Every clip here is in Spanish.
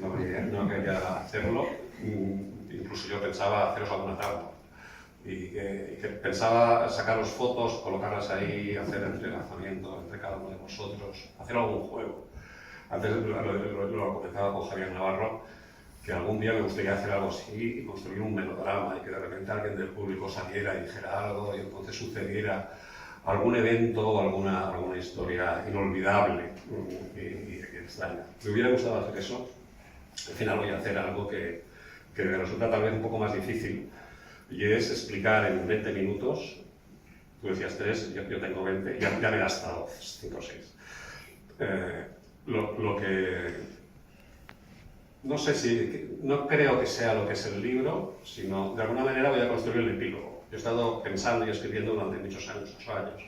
no quería hacerlo. Incluso yo pensaba haceros alguna tabla. Y que pensaba sacaros fotos, colocarlas ahí, hacer entrelazamiento entre cada uno de vosotros, hacer algún juego. Antes lo comentaba con Javier Navarro, que algún día me gustaría hacer algo así y construir un melodrama y que de repente alguien del público saliera y dijera algo y entonces sucediera algún evento o alguna historia inolvidable y extraña. Me hubiera gustado hacer eso. Al final voy a hacer algo que me resulta tal vez un poco más difícil y es explicar en 20 minutos, tú decías 3, yo tengo 20, ya me he gastado 5 o 6. Lo que... No sé si, no creo que sea lo que es el libro, sino de alguna manera voy a construir el epílogo. Yo he estado pensando y escribiendo durante muchos años, 8 años.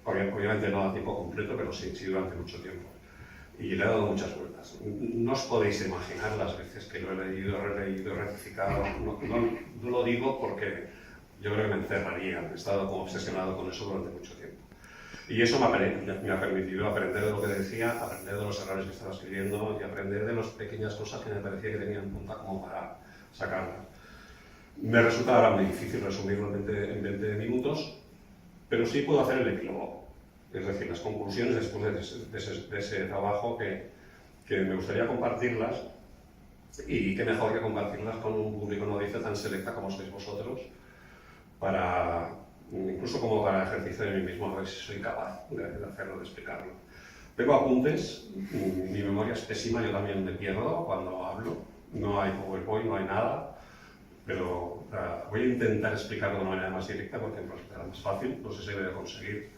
Obviamente no a tiempo completo, pero sí durante mucho tiempo. Y le he dado muchas vueltas. No os podéis imaginar las veces que lo he leído, releído, rectificado. No lo digo porque yo creo que me encerraría. He estado como obsesionado con eso durante mucho tiempo. Y eso me ha permitido aprender de lo que decía, aprender de los errores que estaba escribiendo y aprender de las pequeñas cosas que me parecía que tenían punta como para sacarlas. Me resulta ahora muy difícil resumirlo en 20 minutos, pero sí puedo hacer el epílogo. Es decir, las conclusiones después de ese trabajo que me gustaría compartirlas y qué mejor que compartirlas con un público no dice tan selecta como sois vosotros incluso como para ejercicio de mí mismo, a ver si soy capaz de hacerlo, de explicarlo. Tengo apuntes, mi memoria es pésima, yo también me pierdo cuando hablo, no hay PowerPoint, no hay nada, pero voy a intentar explicarlo de una manera más directa porque me resultará más fácil, no sé si voy a conseguir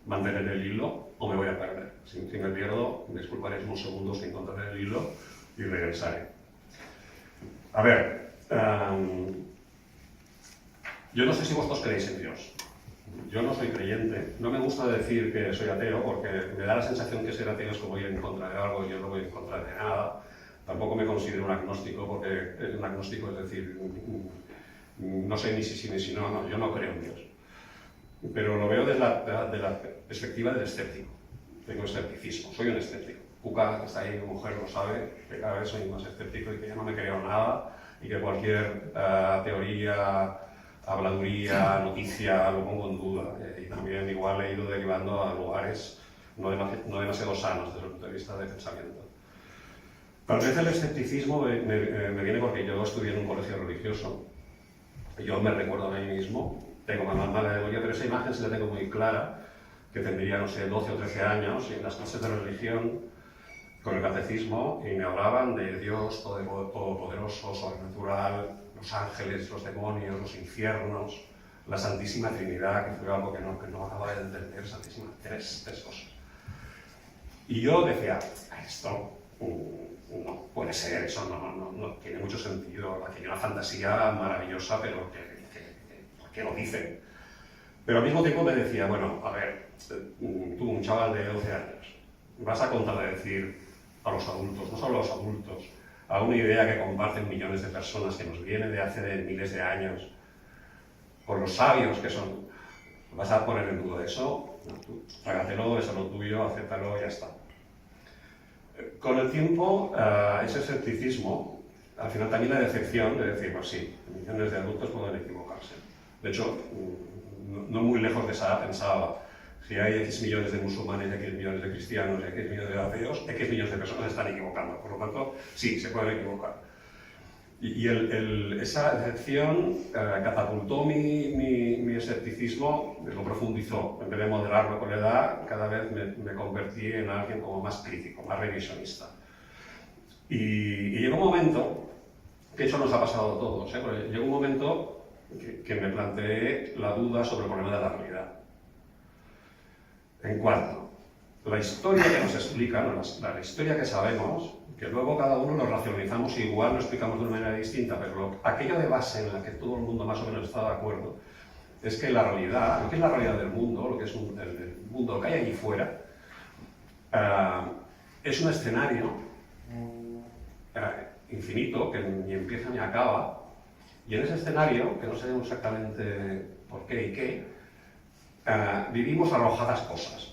mantener el hilo o me voy a perder. Si me pierdo, me disculparéis unos segundos que encontraré el hilo y regresaré. A ver, yo no sé si vosotros creéis en Dios. Yo no soy creyente, no me gusta decir que soy ateo porque me da la sensación que ser ateo es como ir en contra de algo y yo no voy en contra de nada. Tampoco me considero un agnóstico porque un agnóstico es decir, no sé ni si sí ni si no, yo no creo en Dios. Pero lo veo desde la perspectiva del escéptico. Tengo escepticismo, soy un escéptico. Cuca, que está ahí, mi mujer, lo sabe, que cada vez soy más escéptico y que ya no me creo nada y que cualquier teoría, habladuría, noticia, lo pongo en duda. Y también igual he ido derivando a lugares no demasiado sanos desde el punto de vista de pensamiento. Tal vez el escepticismo me viene porque yo estudié en un colegio religioso. Yo me recuerdo a mí mismo, tengo más mala memoria, pero esa imagen se la tengo muy clara, que tendría, no sé, 12 o 13 años, y en las clases de religión, con el catecismo, y me hablaban de Dios todopoderoso, sobrenatural, los ángeles, los demonios, los infiernos, la Santísima Trinidad, que fue algo que no acababa de entender, Santísima, tres cosas. Y yo decía, esto no puede ser, eso no tiene mucho sentido, aquí hay una fantasía maravillosa, pero ¿por qué lo dicen? Pero al mismo tiempo me decía, bueno, a ver, tú, un chaval de 12 años, vas a contradecir a los adultos, no solo a los adultos, a una idea que comparten millones de personas, que nos viene de hace miles de años, por los sabios que son. ¿Vas a poner en duda eso? No, tú, trágatelo, eso es lo tuyo, acéptalo y ya está. Con el tiempo, ese escepticismo, al final también la decepción de decir, pues sí, millones de adultos pueden equivocarse. De hecho, no muy lejos de esa pensaba, si hay X millones de musulmanes, X millones de cristianos, X millones de ateos, X millones de personas están equivocando. Por lo tanto, sí, se pueden equivocar. Y esa decepción catapultó mi escepticismo, lo profundizó. En vez de moderarlo con la edad, cada vez me convertí en alguien como más crítico, más revisionista. Y llegó un momento, que eso nos ha pasado a todos, porque llegó un momento que me planteé la duda sobre el problema de la realidad. En cuanto la historia que nos explican, la historia que sabemos, que luego cada uno lo racionalizamos y igual lo explicamos de una manera distinta, pero aquello de base en la que todo el mundo más o menos está de acuerdo, es que la realidad, lo que es la realidad del mundo, lo que es el mundo, lo que hay allí fuera, es un escenario infinito, que ni empieza ni acaba, y en ese escenario, que no sabemos exactamente por qué y qué, vivimos arrojadas cosas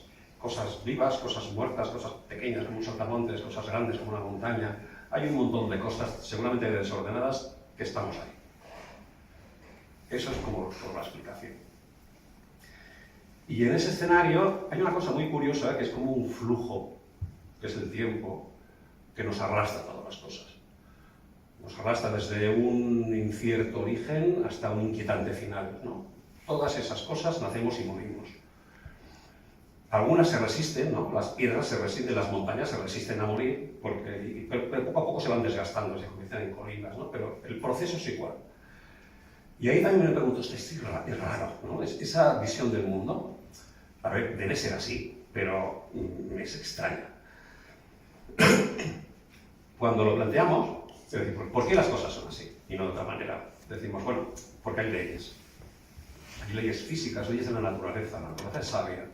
vivas, cosas muertas, cosas pequeñas como un saltamontes, cosas grandes como una montaña, hay un montón de cosas seguramente desordenadas que estamos ahí. Eso es como por la explicación. Y en ese escenario hay una cosa muy curiosa que es como un flujo, que es el tiempo, que nos arrastra todas las cosas. Nos arrastra desde un incierto origen hasta un inquietante final, ¿no? Todas esas cosas nacemos y morimos. Algunas se resisten, ¿no? Las piedras se resisten, las montañas se resisten a morir, pero poco a poco se van desgastando, se convierten en colinas, ¿no? Pero el proceso es igual. Y ahí también me pregunto, esto es raro, ¿no? Esa visión del mundo, a ver, debe ser así, pero me es extraña. Cuando lo planteamos, es decir, ¿por qué las cosas son así y no de otra manera? Decimos, bueno, porque hay leyes. Hay leyes físicas, leyes de la naturaleza es sabia.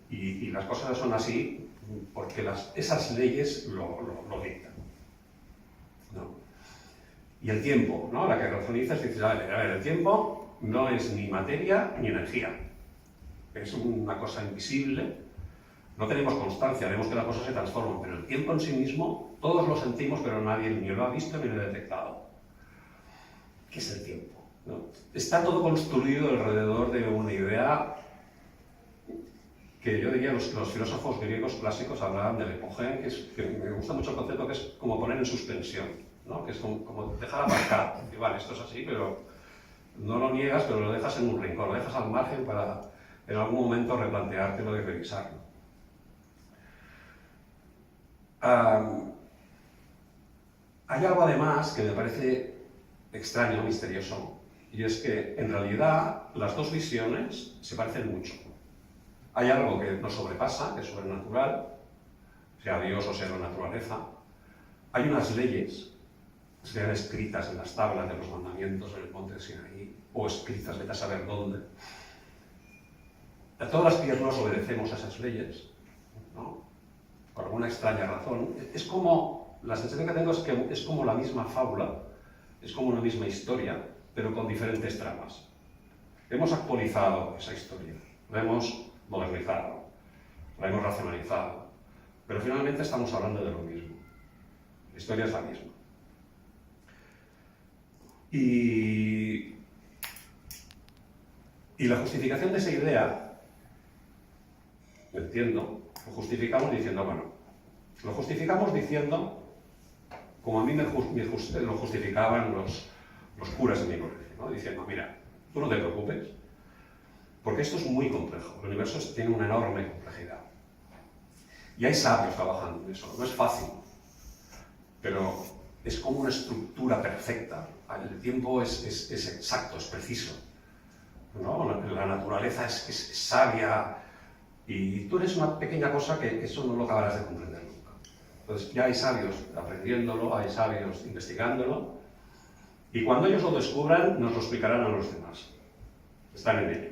Y las cosas son así porque esas leyes lo dictan, ¿no? Y el tiempo, ¿no? La que razoniza es decir, a ver, el tiempo no es ni materia ni energía. Es una cosa invisible. No tenemos constancia, vemos que las cosas se transforman, pero el tiempo en sí mismo, todos lo sentimos, pero nadie ni lo ha visto ni lo ha detectado. ¿Qué es el tiempo? ¿No? Está todo construido alrededor de una idea que yo diría los filósofos griegos clásicos hablaban del epogén, que me gusta mucho el concepto, que es como poner en suspensión, ¿no? Que es como dejar aparcar, que vale, esto es así, pero no lo niegas, pero lo dejas en un rincón, lo dejas al margen para en algún momento replanteártelo y revisarlo. Hay algo además que me parece extraño, misterioso, y es que en realidad las dos visiones se parecen mucho. Hay algo que nos sobrepasa, que es sobrenatural, sea Dios o sea la naturaleza. Hay unas leyes, sean escritas en las tablas de los mandamientos en el monte de Sinaí, o escritas, vete a saber dónde. A todas las piernas obedecemos a esas leyes, ¿no? Por alguna extraña razón. Es como, la sensación que tengo es que es como la misma fábula, es como una misma historia, pero con diferentes tramas. Hemos actualizado esa historia, la hemos modernizado, la hemos racionalizado, pero finalmente estamos hablando de lo mismo. La historia es la misma. Y la justificación de esa idea, entiendo, lo justificamos diciendo, como a mí lo justificaban los curas de mi colegio, ¿no? Diciendo, mira, tú no te preocupes, porque esto es muy complejo, el universo tiene una enorme complejidad. Y hay sabios trabajando en eso, no es fácil, pero es como una estructura perfecta. El tiempo es exacto, es preciso, ¿no? La naturaleza es sabia, y tú eres una pequeña cosa que eso no lo acabarás de comprender nunca. Entonces ya hay sabios aprendiéndolo, hay sabios investigándolo, y cuando ellos lo descubran nos lo explicarán a los demás. Están en ello.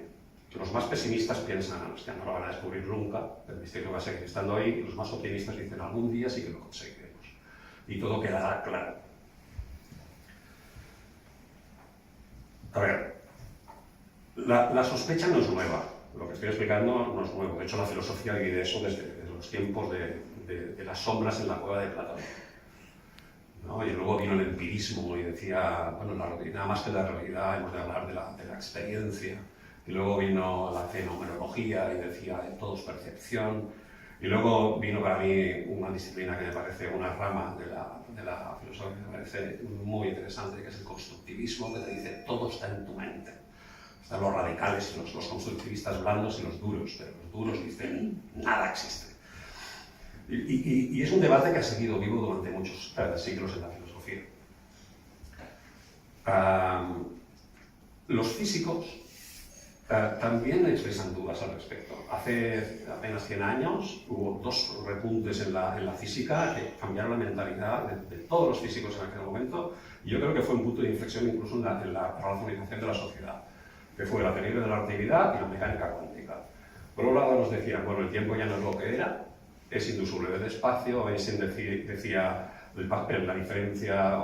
Los más pesimistas piensan, que no lo van a descubrir nunca, el misterio va a seguir estando ahí, y los más optimistas dicen, algún día sí que lo conseguiremos. Y todo quedará claro. A ver, la sospecha no es nueva. Lo que estoy explicando no es nuevo. De hecho, la filosofía divide eso desde los tiempos de las sombras en la cueva de Platón, ¿no? Y luego vino el empirismo y decía, bueno, nada más que la realidad hemos de hablar de la experiencia. Y luego vino la fenomenología y decía, todo es percepción. Y luego vino para mí una disciplina que me parece una rama de la filosofía que me parece muy interesante, que es el constructivismo, que te dice, todo está en tu mente. Están los radicales, los constructivistas blandos y los duros, pero los duros dicen, nada existe. Y es un debate que ha seguido vivo durante muchos siglos en la filosofía. Los físicos también expresan dudas al respecto. Hace apenas 100 años hubo dos repuntes en la física que cambiaron la mentalidad de todos los físicos en aquel momento, y yo creo que fue un punto de inflexión incluso en la razonalización de la sociedad, que fue la teoría de la relatividad y la mecánica cuántica. Por un lado nos decían, bueno, el tiempo ya no es lo que era, es indisoluble del espacio. Einstein decía la diferencia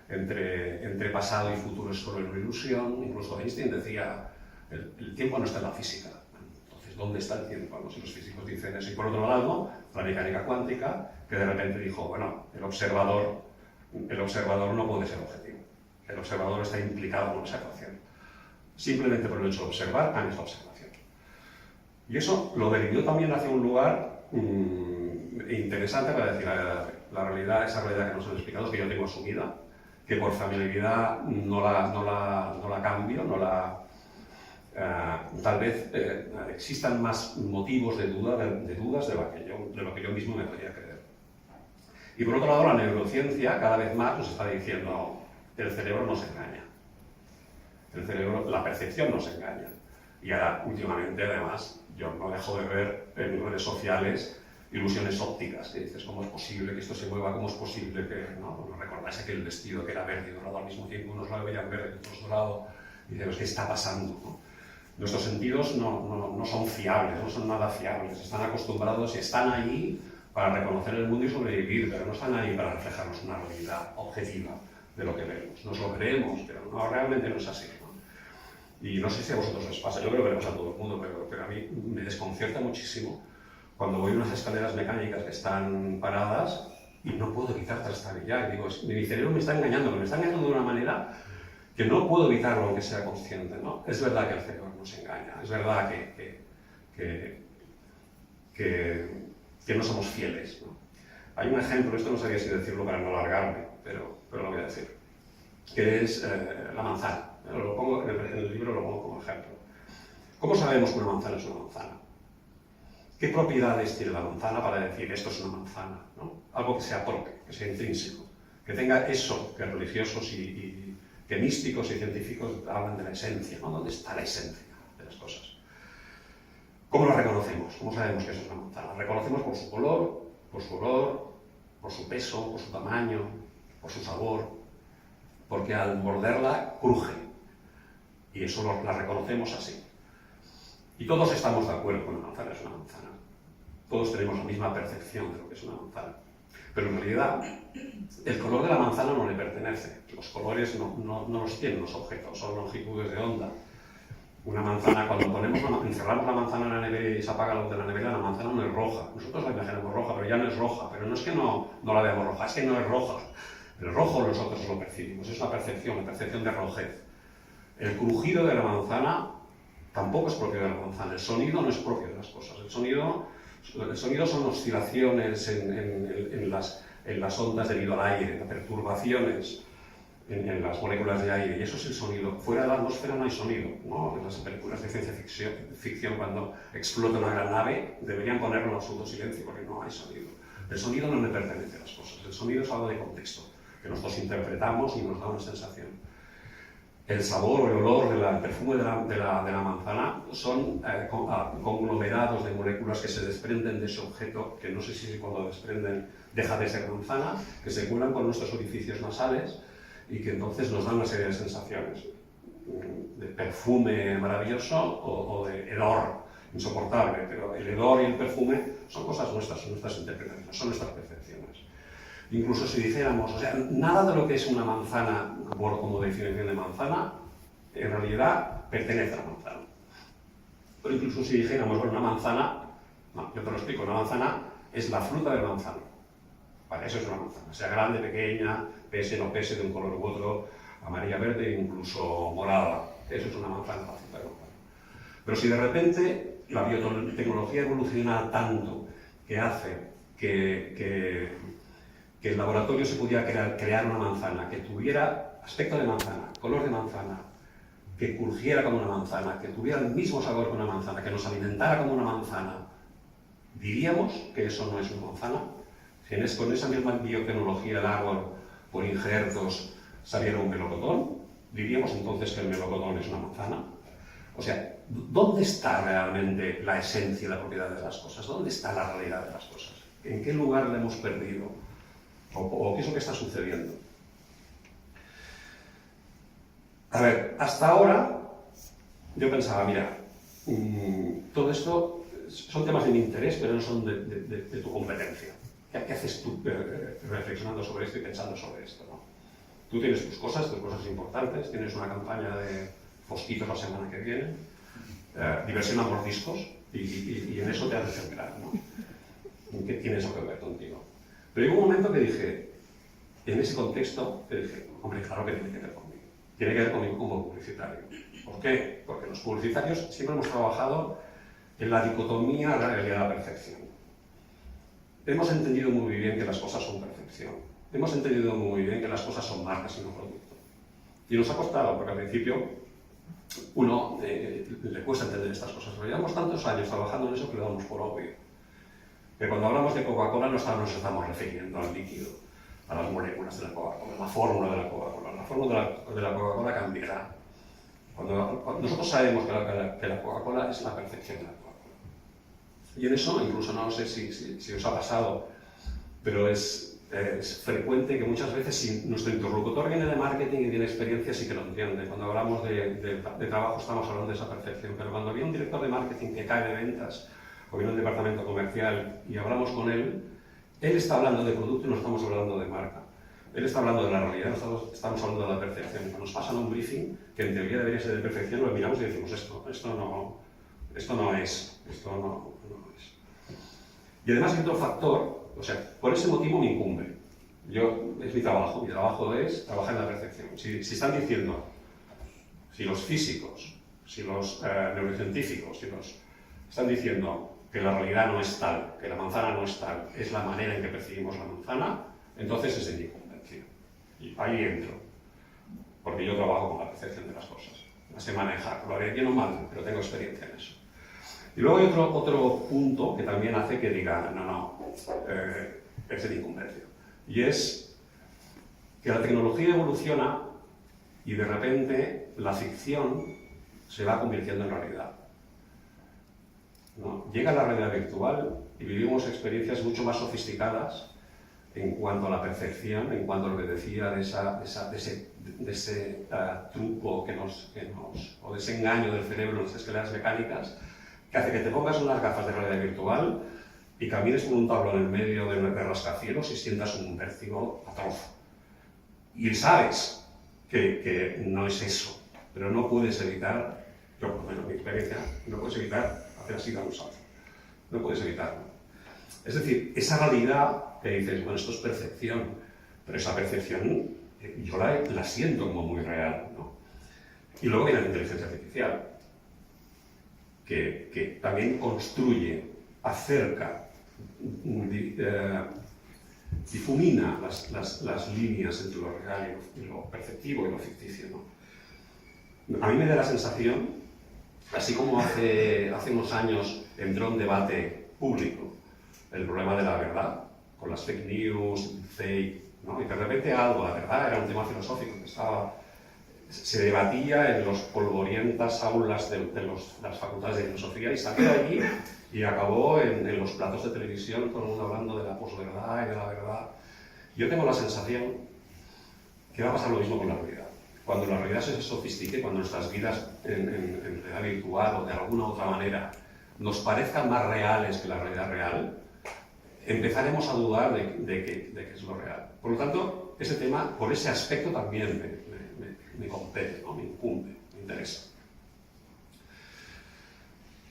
entre pasado y futuro es solo una ilusión. Incluso Einstein decía, el tiempo no está en la física. Entonces Entonces, ¿dónde está el tiempo? ¿No? Si los físicos dicen eso. Y por otro lado, la mecánica cuántica, que de repente dijo, bueno, el observador no puede ser objetivo. El observador está implicado en la observación. Simplemente por el hecho de observar, es la observación. Y eso lo dirigió también hacia un lugar interesante para decir, la realidad, esa realidad que nos han explicado, que yo tengo asumida, que por familiaridad no la cambio, tal vez existan más motivos de dudas de lo que yo mismo me podría creer. Y por otro lado, la neurociencia cada vez más nos está diciendo el cerebro nos engaña. El cerebro, la percepción nos engaña. Y ahora, últimamente, además, yo no dejo de ver en redes sociales ilusiones ópticas, que dices, ¿cómo es posible que esto se mueva? ¿Cómo es posible que no recordáis aquel vestido que era verde y dorado al mismo tiempo? Unos lo veían verde y otros dorado, y dices, ¿qué está pasando? ¿No? Nuestros sentidos no son fiables, no son nada fiables, están acostumbrados y están ahí para reconocer el mundo y sobrevivir, pero no están ahí para reflejarnos una realidad objetiva de lo que vemos. Nos lo creemos, pero no, realmente no es así, ¿no? Y no sé si a vosotros les pasa, yo creo que le pasa a todo el mundo, pero a mí me desconcierta muchísimo cuando voy a unas escaleras mecánicas que están paradas y no puedo evitar trastabillar. Y digo, mi cerebro me está engañando de una manera que no puedo evitarlo aunque sea consciente, ¿no? Es verdad que el cerebro nos engaña, es verdad que no somos fieles, ¿no? Hay un ejemplo, esto no sabía si decirlo para no alargarme, pero lo voy a decir, que es la manzana. Lo pongo, en el libro lo pongo como ejemplo. ¿Cómo sabemos que una manzana es una manzana? ¿Qué propiedades tiene la manzana para decir esto es una manzana, ¿no? Algo que sea propio, que sea intrínseco, que tenga eso que religiosos y que místicos y científicos hablan de la esencia, ¿no? ¿Dónde está la esencia de las cosas? ¿Cómo la reconocemos? ¿Cómo sabemos que eso es una manzana? La reconocemos por su color, por su olor, por su peso, por su tamaño, por su sabor, porque al morderla cruje, y eso la reconocemos así. Y todos estamos de acuerdo con una manzana es una manzana. Todos tenemos la misma percepción de lo que es una manzana. Pero en realidad, el color de la manzana no le pertenece. Los colores no los tienen los objetos, son longitudes de onda. Una manzana, cuando encerramos la manzana en la nevera y se apaga la luz de la nevera, la manzana no es roja. Nosotros la imaginamos roja, pero ya no es roja. Pero no es que no la veamos roja, es que no es roja. El rojo nosotros lo percibimos, es una percepción, la percepción de rojez. El crujido de la manzana tampoco es propio de la manzana, el sonido no es propio de las cosas. El sonido son oscilaciones en las ondas debido al aire, perturbaciones en las moléculas de aire, y eso es el sonido. Fuera de la atmósfera no hay sonido, ¿no? En las películas de ciencia ficción, cuando explota una gran nave, deberían ponerlo en absoluto silencio porque no hay sonido. El sonido no le pertenece a las cosas, el sonido es algo de contexto, que nosotros interpretamos y nos da una sensación. El sabor o el olor del perfume de la manzana son conglomerados de moléculas que se desprenden de ese objeto, que no sé si cuando desprenden deja de ser manzana, que se cuelan con nuestros orificios nasales y que entonces nos dan una serie de sensaciones, de perfume maravilloso o de hedor insoportable, pero el hedor y el perfume son cosas nuestras, son nuestras interpretaciones, son nuestras percepciones. Incluso si dijéramos, o sea, nada de lo que es una manzana, como definición de manzana, en realidad pertenece a la manzana. Pero incluso si dijéramos, bueno, una manzana, no, yo te lo explico, una manzana es la fruta del manzano. Vale, eso es una manzana, sea grande, pequeña, pese, no pese, de un color u otro, amarilla, verde, incluso morada. Eso es una manzana, la fruta del manzano. Pero si de repente la biotecnología evoluciona tanto que hace que el laboratorio se pudiera crear una manzana que tuviera aspecto de manzana, color de manzana, que crujiera como una manzana, que tuviera el mismo sabor que una manzana, que nos alimentara como una manzana, ¿diríamos que eso no es una manzana? Si con esa misma biotecnología el árbol, por injertos, saliera un melocotón, ¿diríamos entonces que el melocotón es una manzana? O sea, ¿dónde está realmente la esencia y la propiedad de las cosas? ¿Dónde está la realidad de las cosas? ¿En qué lugar la hemos perdido? ¿O qué es lo que está sucediendo? A ver, hasta ahora yo pensaba, mira, todo esto son temas de mi interés, pero no son de tu competencia. ¿Qué haces tú reflexionando sobre esto y pensando sobre esto, ¿no? Tú tienes tus cosas importantes, tienes una campaña de fosquitos la semana que viene, diversión a mordiscos, y en eso te hace centrar, ¿no? ¿Qué tiene eso que ver contigo? Pero llegó un momento que dije, en ese contexto, que dije, hombre, claro que tiene que ver conmigo. Tiene que ver conmigo como publicitario. ¿Por qué? Porque los publicitarios siempre hemos trabajado en la dicotomía realidad-percepción. Hemos entendido muy bien que las cosas son percepción. Hemos entendido muy bien que las cosas son marcas y no productos. Y nos ha costado, porque al principio uno le cuesta entender estas cosas. Pero llevamos tantos años trabajando en eso que lo damos por obvio. Que cuando hablamos de Coca-Cola no nos estamos refiriendo al líquido, a las moléculas de la Coca-Cola, la fórmula de la Coca-Cola. La fórmula de la Coca-Cola cambiará. Cuando nosotros sabemos que la Coca-Cola es la percepción de la Coca-Cola. Y en eso, incluso no sé si os ha pasado, pero es frecuente que muchas veces si nuestro interlocutor viene de marketing y tiene experiencia, sí que lo entiende. Cuando hablamos de trabajo estamos hablando de esa percepción, pero cuando viene un director de marketing que cae de ventas o viene un departamento comercial y hablamos con él está hablando de producto y no estamos hablando de marca. Él está hablando de la realidad, nosotros estamos hablando de la percepción. Cuando nos pasan un briefing, que en teoría debería ser de perfección, lo miramos y decimos esto no es. Y además hay otro factor, o sea, por ese motivo me incumbe. Es mi trabajo es trabajar en la percepción. Si están diciendo, si los físicos, si los neurocientíficos, están diciendo que la realidad no es tal, que la manzana no es tal, es la manera en que percibimos la manzana, entonces es de mi convención. Y ahí entro, porque yo trabajo con la percepción de las cosas. La sé manejar, lo haré bien o mal, pero tengo experiencia en eso. Y luego hay otro punto que también hace que diga, es de mi convención. Y es que la tecnología evoluciona y de repente la ficción se va convirtiendo en realidad. ¿No? Llega la realidad virtual y vivimos experiencias mucho más sofisticadas en cuanto a la percepción, en cuanto a lo que decía de ese truco o de ese engaño del cerebro en las escaleras mecánicas, que hace que te pongas unas gafas de realidad virtual y camines por un tablón en medio de rascacielos y sientas un vértigo atroz. Y sabes que no es eso, pero no puedes evitar, yo por lo menos en mi experiencia, no puedes evitar hacer así la salto. No puedes evitarlo. Es decir, esa realidad que dices, bueno, esto es percepción, pero esa percepción yo la siento como muy real, ¿no? Y luego viene la inteligencia artificial, que también construye, acerca, difumina las líneas entre lo real y lo perceptivo y lo ficticio, ¿no? A mí me da la sensación, así como hace unos años entró un debate público el problema de la verdad, con las fake news, fake, ¿no? Y de repente la verdad era un tema filosófico que se debatía en las polvorientas aulas de las facultades de filosofía y salió de allí y acabó en los platos de televisión, todo el mundo hablando de la posverdad y de la verdad. Yo tengo la sensación que va a pasar lo mismo con la realidad. Cuando la realidad se sofistique, cuando nuestras vidas en realidad virtual o de alguna otra manera nos parezcan más reales que la realidad real, empezaremos a dudar de que es lo real. Por lo tanto, ese tema, por ese aspecto también me compete, ¿no? Me incumbe, me interesa.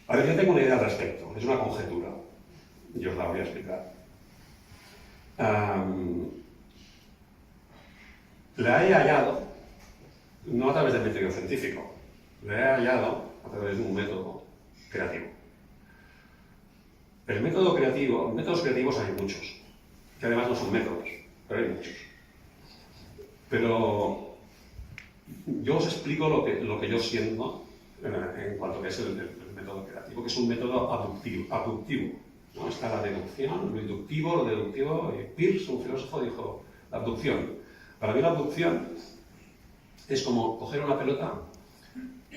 A ver, yo tengo una idea al respecto, es una conjetura, y os la voy a explicar. La he hallado, no a través del método científico, la he hallado a través de un método creativo. Métodos creativos hay muchos, que además no son métodos, pero hay muchos. Pero yo os explico lo que yo siento en cuanto a que es el método creativo, que es un método abductivo. ¿No? Está la deducción, lo inductivo, lo deductivo. Peirce, un filósofo, dijo la abducción. Para mí la abducción es como coger una pelota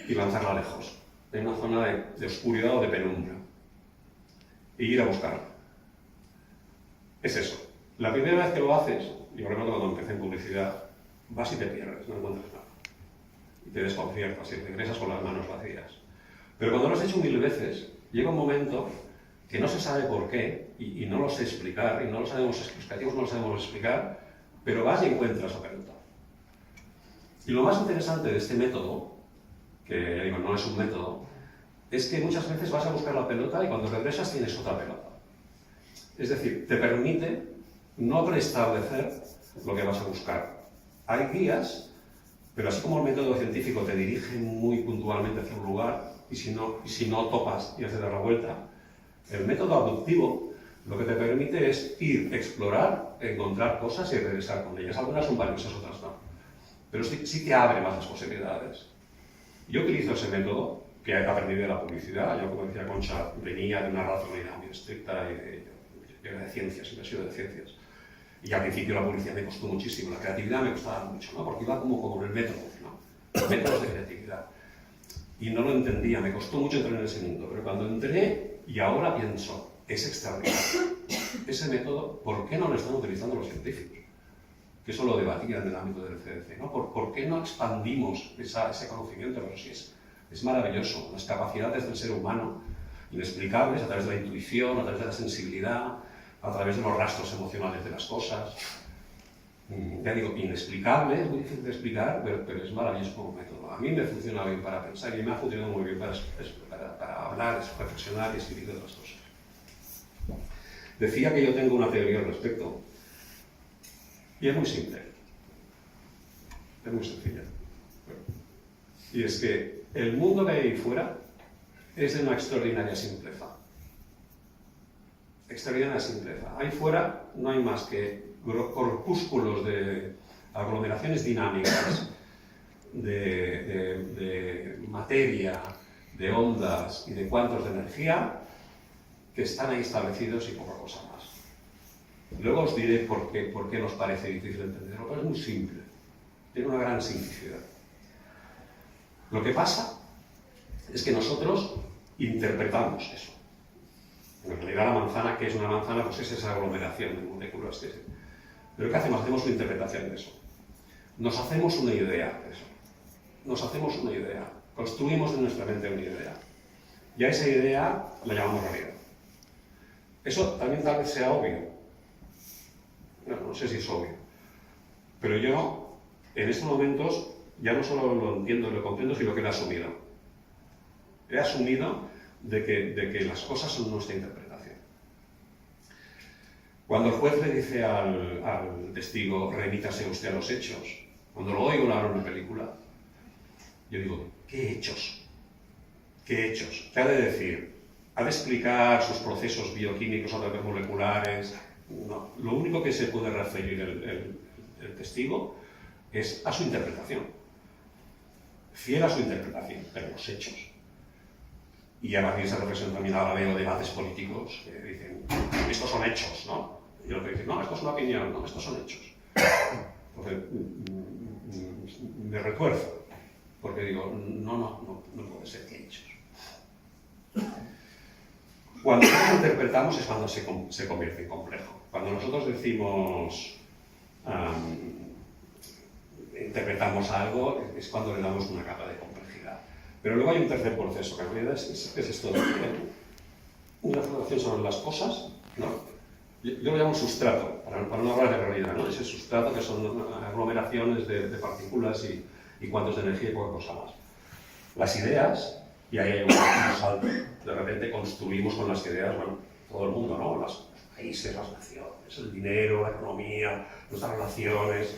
y lanzarla lejos, en una zona de oscuridad o de penumbra, e ir a buscarla. Es eso. La primera vez que lo haces, yo recuerdo cuando empecé en publicidad, vas y te pierdes, no encuentras nada. Y te desconciertas y regresas con las manos vacías. Pero cuando lo has hecho 1000 veces, llega un momento que no se sabe por qué, y no lo sé explicar, y no lo sabemos, los creativos no lo sabemos explicar, pero vas y encuentras la pelota. Y lo más interesante de este método, que digo, no es un método, es que muchas veces vas a buscar la pelota y cuando regresas tienes otra pelota. Es decir, te permite no preestablecer lo que vas a buscar. Hay guías, pero así como el método científico te dirige muy puntualmente hacia un lugar, y si no topas y haces dar la vuelta, el método abductivo lo que te permite es ir, explorar, encontrar cosas y regresar con ellas. Algunas son valiosas, otras no. Pero sí que abre más las posibilidades. Yo utilizo ese método que he aprendido de la publicidad. Yo, como decía Concha, venía de una racionalidad muy estricta y de ciencias, siempre he sido de ciencias. Y al principio la publicidad me costó muchísimo, la creatividad me costaba mucho, ¿no? Porque iba como con el método, ¿no? Métodos de creatividad. Y no lo entendía, me costó mucho entrar en ese mundo. Pero cuando entré, y ahora pienso, es extraordinario. Ese método, ¿por qué no lo están utilizando los científicos? Que eso lo debatían en el ámbito del CDC, ¿no? ¿Por qué no expandimos ese conocimiento? Pero sí es maravilloso. Las capacidades del ser humano, inexplicables a través de la intuición, a través de la sensibilidad, a través de los rastros emocionales de las cosas. Ya digo, inexplicable, es muy difícil de explicar, pero es maravilloso como método. A mí me funciona bien para pensar y me ha funcionado muy bien para hablar, reflexionar y escribir de otras cosas. Decía que yo tengo una teoría al respecto, y es muy simple, es muy sencilla. Y es que el mundo que hay ahí fuera es de una extraordinaria simpleza. Extraordinaria simpleza. Ahí fuera no hay más que corpúsculos de aglomeraciones dinámicas, de materia, de ondas y de cuantos de energía que están ahí establecidos y poca cosa más. Luego os diré por qué nos parece difícil entenderlo, pero es muy simple. Tiene una gran simplicidad. Lo que pasa es que nosotros interpretamos eso. En realidad la manzana, que es una manzana, pues es esa aglomeración de moléculas. Pero ¿qué hacemos? Hacemos una interpretación de eso. Nos hacemos una idea de eso. Nos hacemos una idea. Construimos en nuestra mente una idea. Y a esa idea la llamamos realidad. Eso también tal vez sea obvio. No sé si es obvio. Pero yo, en estos momentos, ya no solo lo entiendo y lo comprendo, sino que lo he asumido. He asumido de que las cosas son nuestra interpretación. Cuando el juez le dice al testigo, remítase usted a los hechos, cuando lo oigo hablar en una película, yo digo, ¿qué hechos? ¿Qué hechos? ¿Qué ha de decir? ¿Ha de explicar sus procesos bioquímicos o moleculares? No. Lo único que se puede referir el testigo es a su interpretación. Fiel a su interpretación, pero los hechos. Y a partir de esa reflexión también ahora veo debates políticos que dicen, estos son hechos, ¿no? Y otro dice, no, esto es una opinión, no, estos son hechos. Entonces, me retuerzo, porque digo, no puede ser que hechos. Cuando nosotros interpretamos es cuando se convierte en complejo. Cuando nosotros decimos, interpretamos algo, es cuando le damos una capa de complejidad. Pero luego hay un tercer proceso, que en realidad es esto de una reflexión sobre las cosas, ¿no? Yo lo llamo sustrato, para no hablar de realidad, ¿no? Ese sustrato que son aglomeraciones de partículas y cuantos de energía y poca cosa más. Las ideas, y ahí hay un salto, de repente construimos con las ideas, bueno, todo el mundo, ¿no? Los países, las naciones, el dinero, la economía, nuestras relaciones,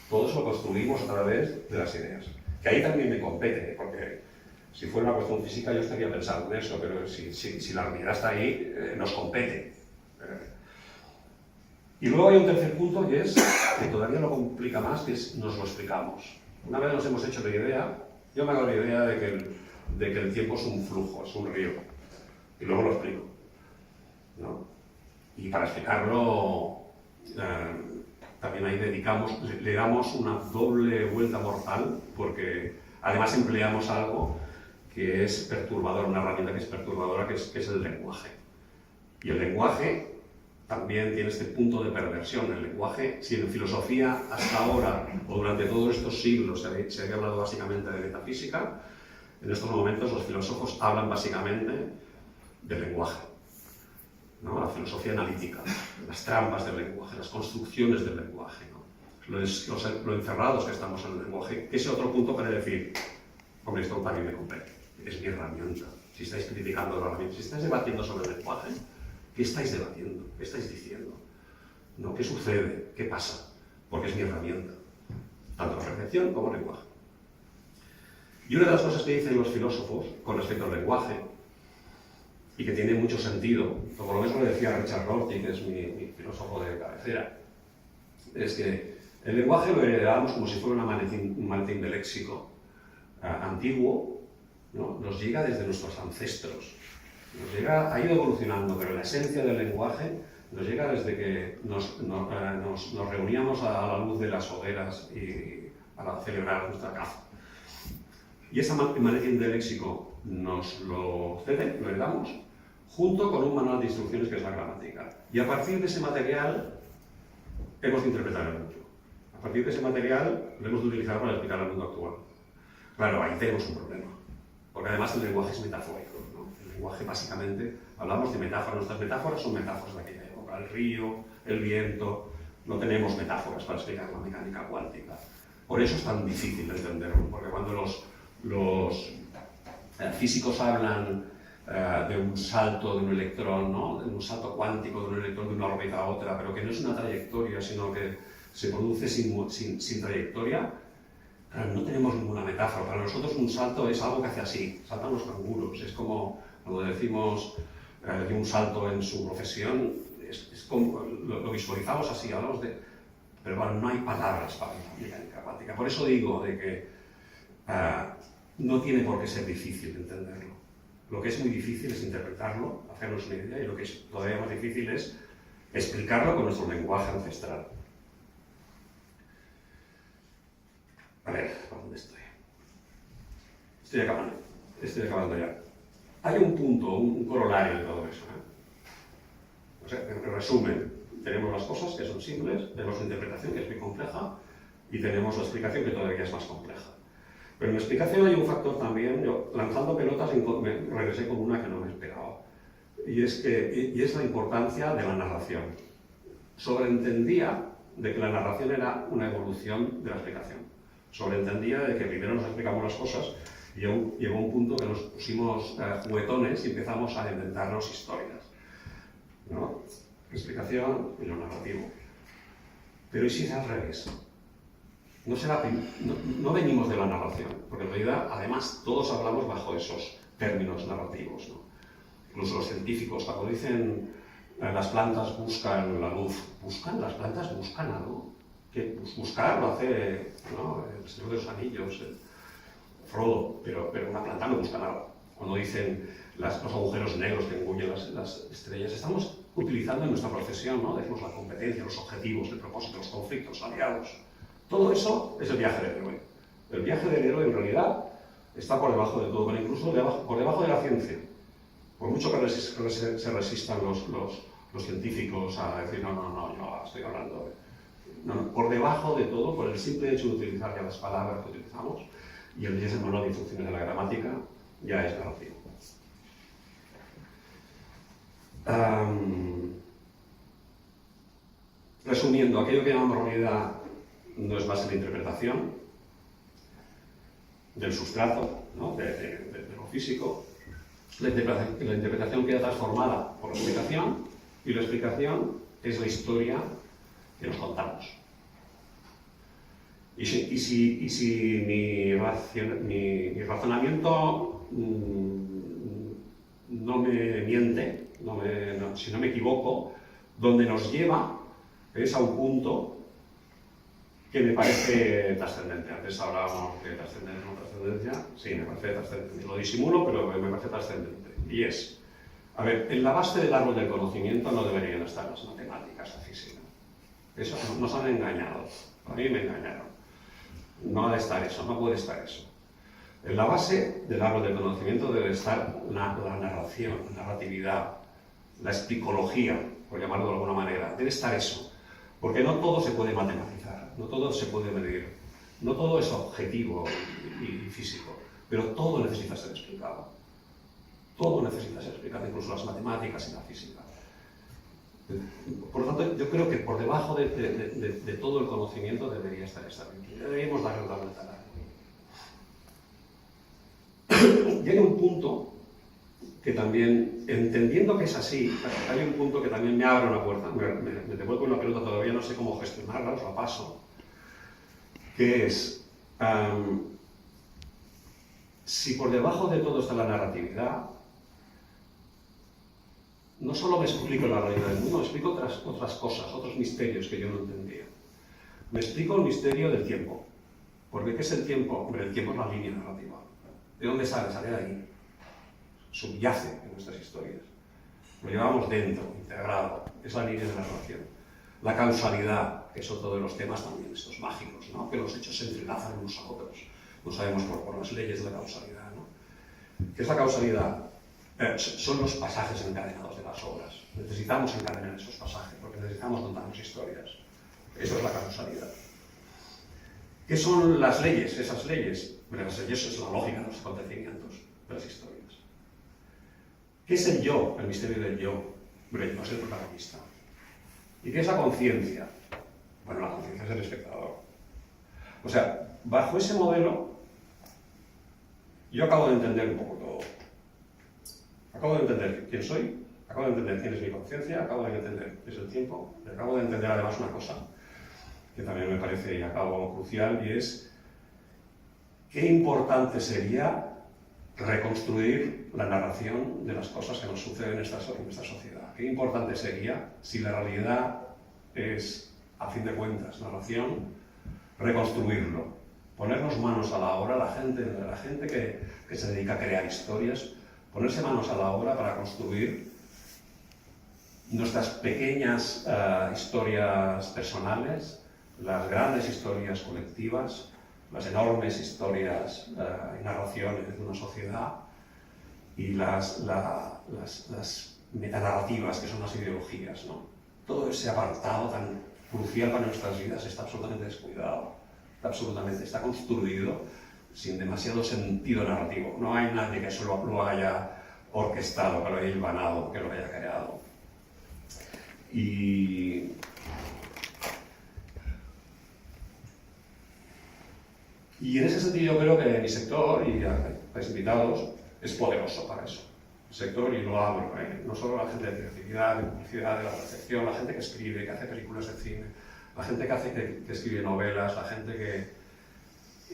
todo eso lo construimos a través de las ideas. Que ahí también me compete, porque si fuera una cuestión física yo estaría pensando en eso, pero si la realidad está ahí, nos compete. Y luego hay un tercer punto que es, que todavía lo complica más, que es nos lo explicamos. Una vez nos hemos hecho la idea, yo me hago la idea de que el tiempo es un flujo, es un río. Y luego lo explico, ¿no? Y para explicarlo, también ahí le damos una doble vuelta mortal, porque además empleamos algo que es perturbador, una herramienta que es perturbadora, que es el lenguaje. Y el lenguaje también tiene este punto de perversión. El lenguaje, si en filosofía hasta ahora, o durante todos estos siglos, se había hablado básicamente de metafísica, en estos momentos los filósofos hablan básicamente del lenguaje, ¿no? La filosofía analítica, las trampas del lenguaje, las construcciones del lenguaje, ¿no? Lo encerrados que estamos en el lenguaje. Ese otro punto para decir, hombre, esto también me compete, es mi herramienta, si estáis criticando la herramienta, si estáis debatiendo sobre el lenguaje, ¿qué estáis debatiendo? ¿Qué estáis diciendo? ¿No? ¿Qué sucede? ¿Qué pasa? Porque es mi herramienta, tanto la reflexión como el lenguaje. Y una de las cosas que dicen los filósofos con respecto al lenguaje, y que tiene mucho sentido, como lo mismo le decía Richard Rorty, que es mi filósofo de cabecera, es que el lenguaje lo heredamos como si fuera un maletín de léxico antiguo, ¿no? Nos llega desde nuestros ancestros, ha ido evolucionando, pero la esencia del lenguaje nos llega desde que nos reuníamos a la luz de las hogueras y para celebrar nuestra caza. Y ese maletín de léxico nos lo ceden, lo heredamos, junto con un manual de instrucciones que es la gramática. Y a partir de ese material hemos de interpretar el mundo. A partir de ese material lo hemos de utilizar para explicar el mundo actual. Claro, ahí tenemos un problema, porque además el lenguaje es metafórico, ¿no? El lenguaje básicamente, hablamos de metáforas, nuestras metáforas son metáforas de aquella época, el río, el viento, no tenemos metáforas para explicar la mecánica cuántica. Por eso es tan difícil de entenderlo, porque cuando los físicos hablan de un salto de un electrón, ¿no? De un salto cuántico de un electrón de una órbita a otra, pero que no es una trayectoria, sino que se produce sin trayectoria, no tenemos ninguna metáfora. Para nosotros un salto es algo que hace así, saltan los canguros. Es como cuando decimos de un salto en su profesión, es como, lo visualizamos así, hablamos de... Pero bueno, no hay palabras para la mecánica cuántica. Por eso digo de que no tiene por qué ser difícil entenderlo. Lo que es muy difícil es interpretarlo, hacernos una idea, y lo que es todavía más difícil es explicarlo con nuestro lenguaje ancestral. A ver, ¿por dónde estoy? Estoy acabando ya. Hay un punto, un corolario de todo eso, ¿eh? O sea, en resumen, tenemos las cosas que son simples, tenemos la interpretación que es muy compleja y tenemos la explicación que todavía es más compleja. Pero en la explicación hay un factor también, yo lanzando pelotas me regresé con una que no me esperaba, y es la importancia de la narración. Sobreentendía de que la narración era una evolución de la explicación. Sobreentendía de que primero nos explicamos las cosas y llegó un punto que nos pusimos juguetones y empezamos a inventarnos historias, ¿no? Explicación y lo narrativo. Pero ¿y si es al revés? No venimos de la narración, porque en realidad, además, todos hablamos bajo esos términos narrativos, ¿no? Incluso los científicos, cuando dicen las plantas buscan la luz, las plantas buscan algo. Que buscar lo hace, ¿no? El Señor de los Anillos, Frodo, pero una planta no busca nada. Cuando dicen los agujeros negros que engullen las estrellas, estamos utilizando en nuestra profesión, ¿no? Decimos la competencia, los objetivos, el propósito, los conflictos, los aliados. Todo eso es el viaje del héroe. El viaje del héroe en realidad está por debajo de todo, pero incluso por debajo de la ciencia. Por mucho que se resistan los científicos a decir no, yo estoy hablando de... No, por debajo de todo, por el simple hecho de utilizar ya las palabras que utilizamos, y el manual de instrucciones de la gramática ya es narrativo. Resumiendo, aquello que llamamos realidad no es más que la interpretación del sustrato, ¿no? de lo físico. La interpretación queda transformada por la explicación, y la explicación es la historia que nos contamos. Y si mi razonamiento no me miente, si no me equivoco, donde nos lleva es a un punto que me parece trascendente. Antes hablábamos de trascendencia, no trascendencia. Sí, me parece trascendente. Lo disimulo, pero me parece trascendente. Y es, a ver, en la base del árbol del conocimiento no deberían estar las matemáticas, la física. Eso nos han engañado. A mí me engañaron. No ha de estar eso, no puede estar eso. En la base del árbol del conocimiento debe estar la narración, la narratividad, la espicología, por llamarlo de alguna manera. Debe estar eso. Porque no todo se puede matematizar, no todo se puede medir, no todo es objetivo y físico, pero todo necesita ser explicado. Todo necesita ser explicado, incluso las matemáticas y la física. Por lo tanto, yo creo que por debajo de todo el conocimiento debería estar esta virtud. Deberíamos darle la vuelta a la. Llega un punto que también, entendiendo que es así, hay un punto que también me abre una puerta, me devuelvo una pregunta, todavía no sé cómo gestionarla, os la paso, que es, si por debajo de todo está la narratividad, no solo me explico la realidad del mundo, me explico otras cosas, otros misterios que yo no entendía. Me explico el misterio del tiempo. Porque ¿qué es el tiempo? Hombre, el tiempo es la línea narrativa. ¿De dónde sale? Sale de ahí. Subyace en nuestras historias. Lo llevamos dentro, integrado. Es la línea de narración. La causalidad, que es otro de los temas también, estos mágicos, ¿no? Que los hechos se entrelazan unos a otros. No sabemos por las leyes de la causalidad, ¿no? ¿Qué es la causalidad? Son los pasajes encadenados de las obras. Necesitamos encadenar esos pasajes, porque necesitamos contarnos historias. Eso es la causalidad. ¿Qué son las leyes? Esas leyes. Bueno, las leyes es la lógica de los acontecimientos, de las historias. ¿Qué es el yo? El misterio del yo. Bueno, el yo es el protagonista. ¿Y qué es la conciencia? Bueno, la conciencia es el espectador. O sea, bajo ese modelo, yo acabo de entender un poco todo. Acabo de entender quién soy, acabo de entender quién es mi conciencia, acabo de entender qué es el tiempo, y acabo de entender además una cosa que también me parece y acabo crucial, y es qué importante sería reconstruir la narración de las cosas que nos suceden en esta sociedad. Qué importante sería, si la realidad es, a fin de cuentas, narración, reconstruirlo. Ponernos manos a la obra, la gente que se dedica a crear historias, ponerse manos a la obra para construir nuestras pequeñas historias personales, las grandes historias colectivas, las enormes historias y narraciones de una sociedad y las metanarrativas que son las ideologías, ¿no? Todo ese apartado tan crucial para nuestras vidas está absolutamente descuidado, está construido sin demasiado sentido narrativo. No hay nadie que eso lo haya orquestado, que lo haya hilvanado, que lo haya creado. Y en ese sentido yo creo que mi sector, y los invitados, es poderoso para eso. El sector, y lo abro, no solo la gente de creatividad, de publicidad, de la recepción, la gente que escribe, que hace películas de cine, la gente que escribe novelas, la gente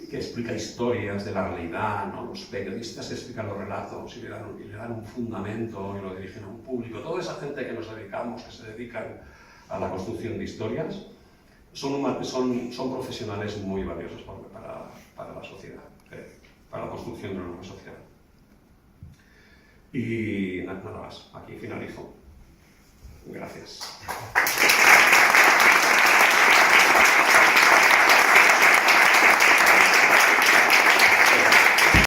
que explica historias de la realidad, ¿no? Los periodistas que explican los relatos y le dan un fundamento y lo dirigen a un público. Toda esa gente que nos dedicamos, que se dedican a la construcción de historias, son profesionales muy valiosos para la sociedad, para la construcción de una nueva sociedad. Y nada más, aquí finalizo. Gracias.